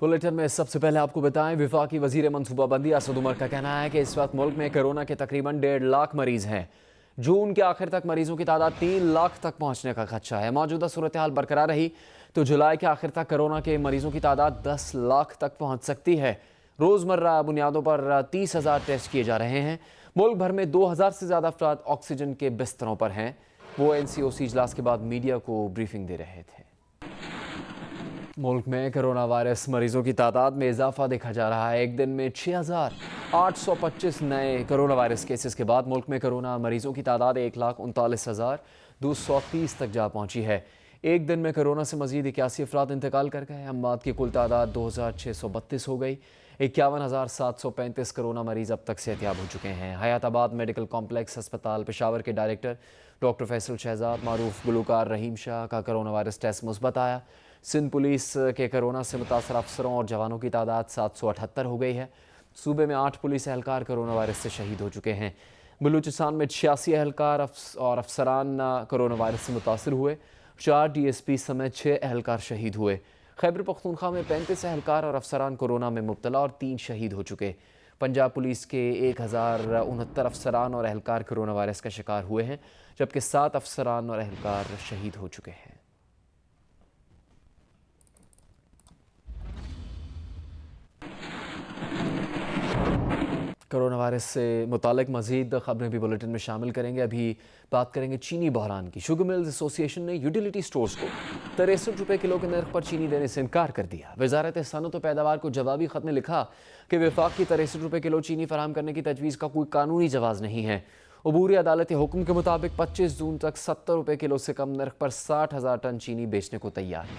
Bulletin में सबसे पहले आपको बताएं, वफाकी वजीर मनसूबाबंदी असद उमर का कहना है कि इस वक्त मुल्क में कोरोना के तकरीबन 1.5 लाख मरीज हैं। जून के आखिर तक मरीजों की तादाद 3 लाख तक पहुंचने का खदशा है। मौजूदा सूरत हाल बरकरार रही तो जुलाई के आखिर तक कोरोना के मरीजों की तादाद 10 लाख तक पहुंच सकती है। रोज़मर्रा बुनियादों पर 30,000 टेस्ट किए जा रहे हैं। मुल्क भर में 2,000 से ज़्यादा अफराद ऑक्सीजन के बिस्तरों पर हैं। वो NCOC इजलास के बाद मीडिया को ब्रीफिंग दे रहे थे। मुल्क में कोरोना वायरस मरीजों की तादाद में इजाफा देखा जा रहा है। एक दिन में 6,825 नए कोरोना वायरस केसेस के बाद मुल्क में कोरोना मरीजों की तादाद 1,39,230 तक जा पहुंची है। एक दिन में कोरोना से मजीद 81 अफराद इंतकाल कर गए। अमवात की कुल तादाद 2,632 हो गई। 51,735 कोरोना मरीज अब तक सेहतियाब हो चुके हैं। हयाताबाद मेडिकल कॉम्प्लेक्स अस्पताल पेशावर के डायरेक्टर डॉक्टर फैसल शहजाद मारूफ गुलूकार रहीम शाह का कोरोना वायरस टेस्ट मुस्बत आया। सिंध पुलिस के कोरोना से मुतासर अफसरों और जवानों की तादाद 778 हो गई है। सूबे में 8 पुलिस एहलकार कोरोना वायरस से शहीद हो चुके हैं। बलूचिस्तान में 86 एहलकार और अफसरान कोरोना वायरस से मुतासर हुए। 4 DSP समेत 6 एहलकार शहीद हुए। खैबर पख्तूनख्वा में 35 एहलकार और अफसरान कोरोना में मुब्तला और 3 शहीद हो चुके। पंजाब पुलिस के 1,069 अफसरान और एहलकार कोरोना वायरस का शिकार हुए हैं, जबकि 7 अफसरान और एहलकार शहीद हो चुके हैं। कोरोना वायरस से मुतालिक मज़ीद खबरें भी बुलेटिन में शामिल करेंगे। अभी बात करेंगे चीनी बहरान की। शुगर मिल्स एसोसिएशन ने यूटिलिटी स्टोर्स को 63 रुपये किलो के नर्ख पर चीनी देने से इनकार कर दिया। वजारत सनअत व पैदावार को जवाबी ख़त में लिखा कि वफाक की 63 रुपये किलो चीनी फराहम करने की तजवीज़ का कोई कानूनी जवाज़ नहीं है। अबूरी अदालती हुक्म के मुताबिक 25 जून तक 70 रुपये किलो से कम नर्ख पर 60,000 टन चीनी बेचने को तैयार है।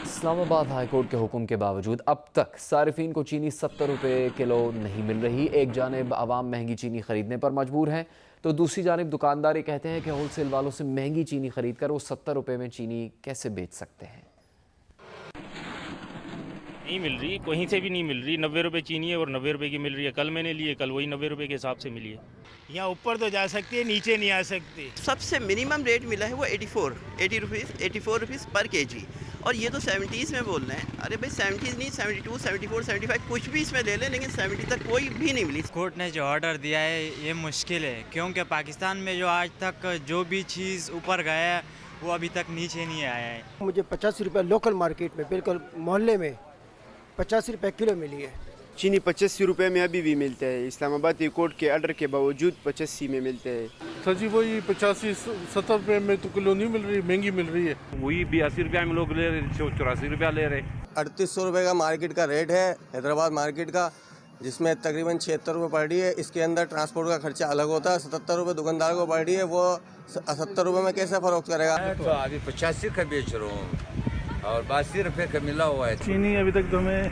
इस्लामाबाद हाईकोर्ट के हुक्म के बावजूद अब तक सारिफीन को चीनी 70 रुपये किलो नहीं मिल रही। एक जानिब आवाम महंगी चीनी खरीदने पर मजबूर है तो दूसरी जानिब दुकानदार ये कहते हैं कि होलसेल वालों से महंगी चीनी खरीद कर वो 70 रुपये में चीनी कैसे बेच सकते हैं। नहीं मिल रही, कहीं से भी नहीं मिल रही। 90 रुपये चीनी है और 90 रुपये की मिल रही है। कल मैंने लिए, कल वही 90 रुपये के हिसाब से मिली है। यहाँ ऊपर तो जा सकती है, नीचे नहीं आ सकती। सबसे मिनिमम रेट मिला है वो 84 रुपीज़ पर केजी, और ये तो 70s में बोल रहे हैं। अरे भाई 70s नहीं, 72, 74, 75 कुछ भी इसमें ले लें, लेकिन 70 तक कोई भी नहीं मिली। कोर्ट ने जो ऑर्डर दिया है ये मुश्किल है, क्योंकि पाकिस्तान में जो आज तक जो भी चीज़ ऊपर गया है वो अभी तक नीचे नहीं आया है। मुझे 85 रुपये लोकल मार्केट में बिल्कुल मोहल्ले में 50 रुपये किलो मिली है। चीनी 85 रुपये में अभी भी मिलता है। इस्लामाबाद कोर्ट के ऑर्डर के बावजूद 85 में मिलते हैं। सर जी वही 85-70 रुपये में तो किलो नहीं मिल रही, महंगी मिल रही है। वही 82 रुपये में लोग ले रहे, 84 रुपया ले रहे। 3800 रुपये का मार्केट का रेट है हैदराबाद मार्केट का, जिसमें तकरीबन 76 रुपये पड़ रही है। इसके अंदर ट्रांसपोर्ट का खर्चा अलग होता है। 77 रुपये दुकानदार को पड़ रही है, वो 70 रुपये में कैसे फरोख्त करेगा। तो अभी 85 का बेच रहा हूँ और 82 रुपये का मिला हुआ है। चीनी अभी तक तो हमें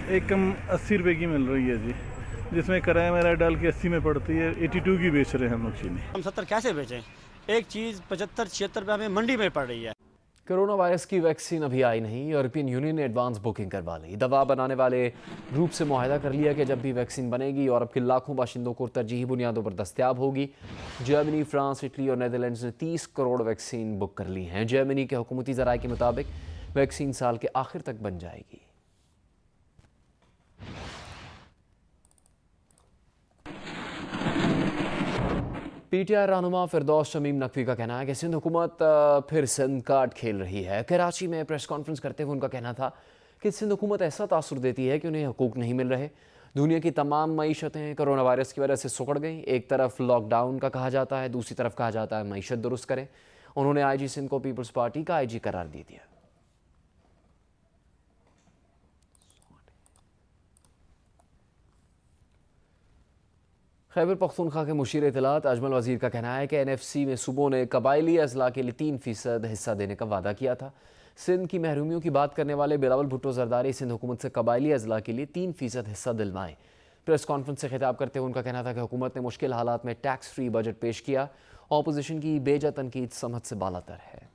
एक कम 80 रुपये की मिल रही है जी, जिसमें किराया मेरा डाल के 80 में पड़ती है। 82 की बेच रहे हैं हम लोग चीनी। हम 70 कैसे बेचें? एक चीज़ 75-76 रुपये हमें मंडी में पड़ रही है। कोरोना वायरस की वैक्सीन अभी आई नहीं। यूरोपियन यूनियन ने एडवांस बुकिंग करवा ली। दवा बनाने वाले ग्रुप से मुआहदा कर लिया कि जब भी वैक्सीन बनेगी यूरोप के लाखों बाशिंदों को तरजीही बुनियादों पर दस्तियाब होगी। जर्मनी, फ्रांस, इटली और नीदरलैंड्स ने 30 करोड़ वैक्सीन बुक कर ली हैं। जर्मनी के हुकूमती ज़राए के मुताबिक वैक्सीन साल के आखिर तक बन जाएगी। PTI रहनुमा फिरदौस शमीम नकवी का कहना है कि सिंध हुकूमत फिर सिंध कार्ड खेल रही है। कराची में प्रेस कॉन्फ्रेंस करते हुए उनका कहना था कि सिंध हुकूमत ऐसा तासुर देती है कि उन्हें हकूक़ नहीं मिल रहे। दुनिया की तमाम मईशतें कोरोना वायरस की वजह से सुकड़ गई। एक तरफ लॉकडाउन का कहा जाता है, दूसरी तरफ कहा जाता है मईशत दुरुस्त करें। उन्होंने IG सिंध को पीपल्स पार्टी का IG करार दे दिया। खैबर पख्तूनख्वा के मुशीर इत्तलात अजमल वज़ीर का कहना है कि NFC में सूबों ने कबायली अजला के लिए 3% हिस्सा देने का वादा किया था। सिंध की महरूमियों की बात करने वाले बिलावल भुट्टो जरदारी सिंध हुकूमत से कबायली अजला के लिए 3% हिस्सा दिलवाएं। प्रेस कॉन्फ्रेंस से खिताब करते हुए उनका कहना था कि हुकूमत ने मुश्किल हालात में टैक्स फ्री बजट पेश किया। ऑपोजिशन की बेजा तनकीद समझ से बालातर है।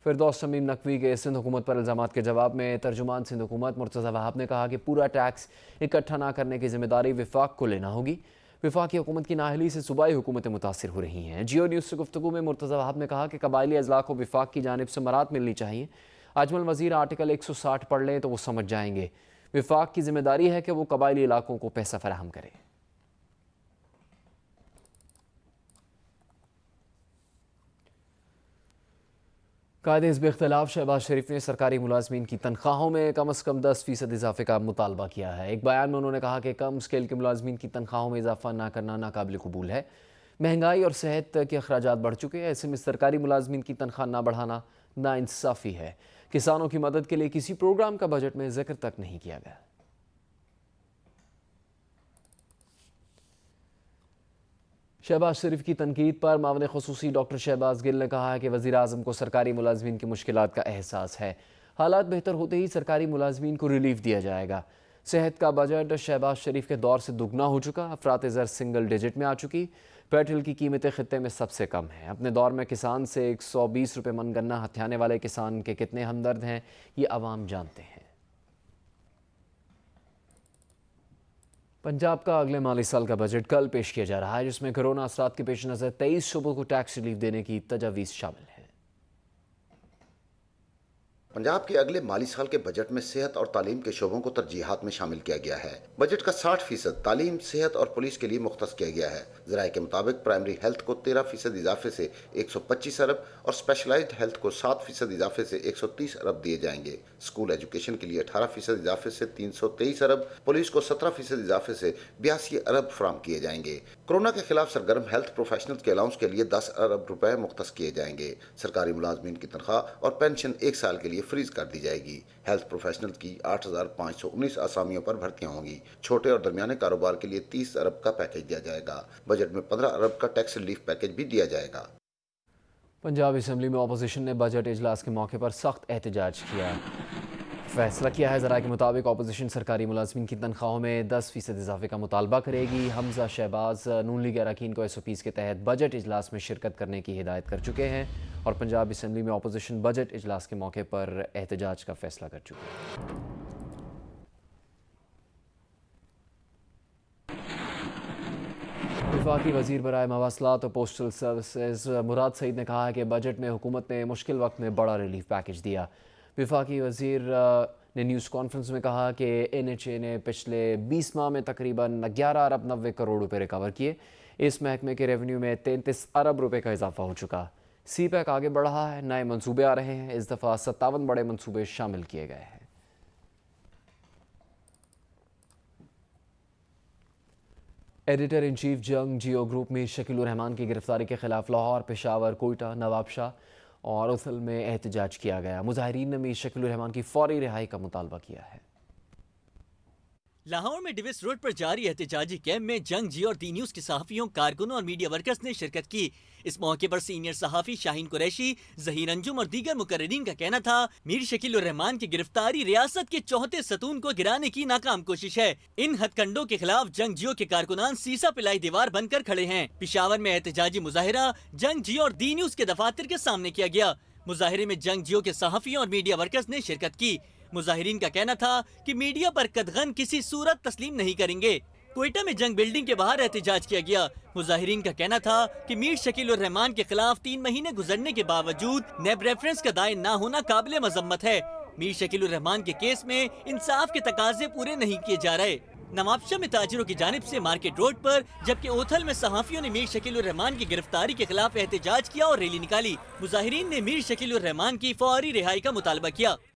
फिरदौस शमीम नकवी के सिंध हुकूमत पर इल्ज़ामात के जवाब में तर्जुमान सिंध हुकूमत मुर्तज़ा वहाब ने कहा कि पूरा टैक्स इकट्ठा ना करने की जिम्मेदारी वफाक को लेना होगी। वफाकी हुकूमत की नाअहली से सूबाई हुकूमतें मुतासिर हो रही हैं। जियो न्यूज़ से गुफ्तगू में मुर्तज़ा वहाब ने कहा कि कबायली अजला को वफाक की जानिब से मराद मिलनी चाहिए। अजमल वज़ीर आर्टिकल 160 पढ़ लें तो वो समझ जाएंगे। वफाक की जिम्मेदारी है कि वो कबायली इलाकों को पैसा फराहम करे। कायदे हिज़्ब इख्तिलाफ शहबाज शरीफ ने सरकारी मुलाजमीन की तनख्वाहों में कम अज़ कम 10% इजाफे का मुतालबा किया है। एक बयान में उन्होंने कहा कि कम स्केल के मुलाजमीन की तनख्वाहों में इजाफा ना करना नाकाबिल कबूल है। महंगाई और सेहत के अखराजात बढ़ चुके हैं, ऐसे में सरकारी मुलाजमीन की तनख्वाह ना बढ़ाना नाइंसाफ़ी है। किसानों की मदद के लिए किसी प्रोग्राम का बजट में जिक्र तक नहीं किया गया। शहबाज शरीफ की तनकीद पर मामले खुसूसी डॉक्टर शहबाज गिल ने कहा है कि वज़ीर आज़म को सरकारी मुलाजमीन की मुश्किलात का एहसास है। हालात बेहतर होते ही सरकारी मुलाजमीन को रिलीफ दिया जाएगा। सेहत का बजट शहबाज शरीफ के दौर से दुगना हो चुका। अफरात ज़र सिंगल डिजिट में आ चुकी। पेट्रोल की कीमतें खित्ते में सबसे कम हैं। अपने दौर में किसान से 120 रुपये मन गन्ना हथियाने वाले किसान के कितने हमदर्द हैं, ये आवाम जानते हैं। पंजाब का अगले माली साल का बजट कल पेश किया जा रहा है, जिसमें कोरोना असरात के पेश नज़र 23 शोबों को टैक्स रिलीफ देने की तजावीज़ शामिल है। पंजाब के अगले माली साल के बजट में सेहत और तालीम के शोबों को तरजीहात में शामिल किया गया है। बजट का 60% तालीम, सेहत और पुलिस के लिए मुख्तस किया गया है। ज़राए के मुताबिक प्राइमरी हेल्थ को 13% इजाफे से 125 अरब और स्पेशलाइज्ड हेल्थ को 7% इजाफे से 130 अरब दिए जाएंगे। स्कूल एजुकेशन के लिए 18% इजाफे से 323 अरब, पुलिस को 17% इजाफे से 82 अरब फराम किए जाएंगे। कोरोना के खिलाफ सरगर्म हेल्थ प्रोफेशनल्स के अलाउंस के लिए 10 अरब रुपए मुख्तस किए जाएंगे। सरकारी मुलाजमीन की तनख्वाह और पेंशन 1 साल के लिए फ्रीज कर दी जाएगी। हेल्थ प्रोफेशनल्स की 8,519 आसामियों पर भर्तियां होंगी। छोटे और दरमियाने कारोबार के लिए 30 अरब का पैकेज दिया जाएगा। बजट में 15 अरब का टैक्स रिलीफ पैकेज भी दिया जाएगा। पंजाब असम्बली में अपोजिशन ने बजट इजलास के मौके पर सख्त एहतजाज किया। फैसला किया है ज़राए के मुताबिक अपोजिशन सरकारी मुलाजमीन की तनख्वाहों में 10% इजाफे का मुतालबा करेगी। हमजा शहबाज नून लीग अरकान को SOPs के तहत बजट इजलास में शिरकत करने की हिदायत कर चुके हैं और पंजाब असम्बली में अपोजिशन बजट इजलास के मौके पर एहतजाज का फैसला कर चुकी है। वफाकी वज़ीर बराए मवासलात और पोस्टल सर्विसेज मुराद सईद ने कहा है कि बजट में हुकूमत ने मुश्किल वक्त में बड़ा रिलीफ पैकेज दिया। वफाकी वज़ीर ने न्यूज़ कॉन्फ्रेंस में कहा कि NHA ने पिछले 20 माह में तकरीबन 11 अरब 90 करोड़ रुपए रिकवर किए। इस महकमे के रेवेन्यू में 33 अरब रुपए का इजाफा हो चुका। CPEC आगे बढ़ रहा है, नए मंसूबे आ रहे हैं। इस दफ़ा 57 बड़े मंसूबे शामिल किए गए हैं। एडिटर इन चीफ जंग जियो ग्रुप में शकील रहमान की गिरफ्तारी के खिलाफ लाहौर, पेशावर, कोयटा, नवाबशाह और उथल में एहतजाज किया गया। मुजाहिरीन ने मीर शकील रहमान की फौरी रिहाई का मुतालबा किया है। लाहौर में डिविस रोड पर जारी एहतजाजी कैंप में जंग जियो और डी न्यूज के सहाफियों, कारकुनों और मीडिया वर्कर्स ने शिरकत की। इस मौके पर सीनियर सहाफी शाहीन कुरैशी, जहीर अंजुम और दीगर मुकर्रिरीन का कहना था, मीर शकील रहमान की गिरफ्तारी रियासत के चौथे सतून को गिराने की नाकाम कोशिश है। इन हथकंडों के खिलाफ जंग जियो के कारकुनान सीसा पिलाई दीवार बनकर खड़े हैं। पेशावर में एहतजाजी मुजाहिरा जंग जियो और डी न्यूज के दफातर के सामने किया गया। मुजाहिरे में जंग जियो के सहाफियों और मीडिया वर्कर्स ने शिरकत की। मुजाहिरीन का कहना था कि मीडिया पर कदगन किसी सूरत तस्लीम नहीं करेंगे। कोयटा में जंग बिल्डिंग के बाहर एहतजाज किया गया। मुजाहिरीन का कहना था कि मीर शकील रहमान के खिलाफ 3 महीने गुजरने के बावजूद नेब रेफरेंस का दायर न होना काबिल मजम्मत है। मीर शकील रहमान के केस में इंसाफ के तकाजे पूरे नहीं किए जा रहे। नवाबशाह में ताजिरों की जानिब से मार्केट रोड पर, जबकि ओथल में सहाफियों ने मीर शकील रहमान की गिरफ्तारी के खिलाफ एहतजाज किया और रैली निकाली। मुजाहिरीन ने मीर शकील रहमान की फौरी रिहाई का मुतालबा किया।